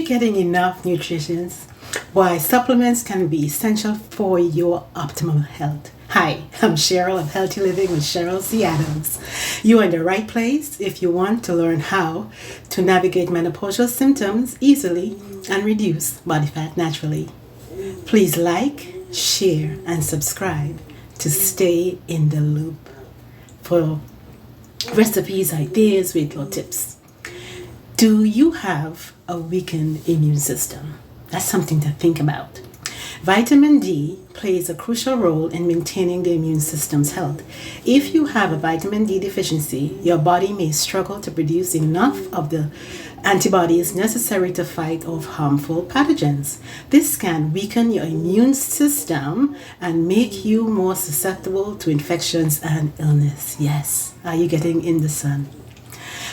getting enough nutrition? Why supplements can be essential for your optimal health. Hi, I'm Cheryl of Healthy Living with Cheryl C. Adams. You're in the right place if you want to learn how to navigate menopausal symptoms easily and reduce body fat naturally. Please like, share, and subscribe to stay in the loop for recipes, ideas, weight loss tips. Do you have a weakened immune system? That's something to think about. Vitamin D plays a crucial role in maintaining the immune system's health. If you have a vitamin D deficiency, your body may struggle to produce enough of the antibodies necessary to fight off harmful pathogens. This can weaken your immune system and make you more susceptible to infections and illness. Yes, are you getting in the sun?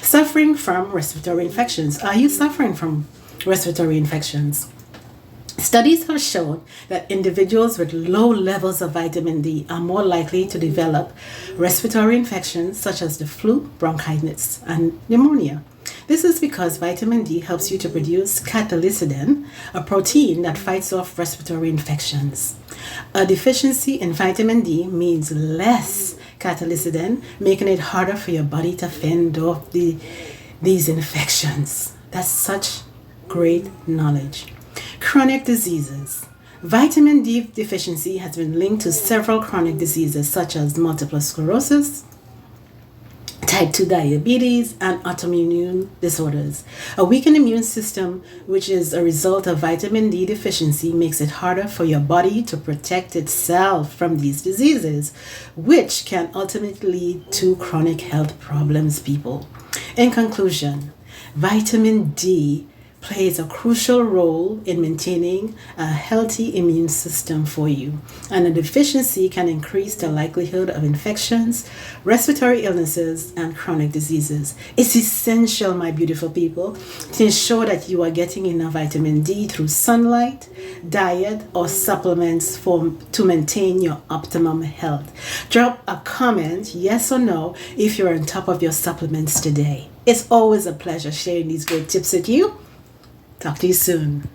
Suffering from respiratory infections. Are you suffering from respiratory infections? Studies have shown that individuals with low levels of vitamin D are more likely to develop respiratory infections such as the flu, bronchitis, and pneumonia. This is because vitamin D helps you to produce cathelicidin, a protein that fights off respiratory infections. A deficiency in vitamin D means less cathelicidin, making it harder for your body to fend off these infections. That's such great knowledge. Chronic diseases. Vitamin D deficiency has been linked to several chronic diseases such as multiple sclerosis, type 2 diabetes, and autoimmune disorders. A weakened immune system, which is a result of vitamin D deficiency, makes it harder for your body to protect itself from these diseases, which can ultimately lead to chronic health problems, people. In conclusion, vitamin D plays a crucial role in maintaining a healthy immune system for you, and a deficiency can increase the likelihood of infections, respiratory illnesses, and chronic diseases. It's essential, my beautiful people, to ensure that you are getting enough vitamin D through sunlight, diet, or supplements to maintain your optimum health. Drop a comment, yes or no, if you're on top of your supplements today. It's always a pleasure sharing these great tips with you. Talk to you soon.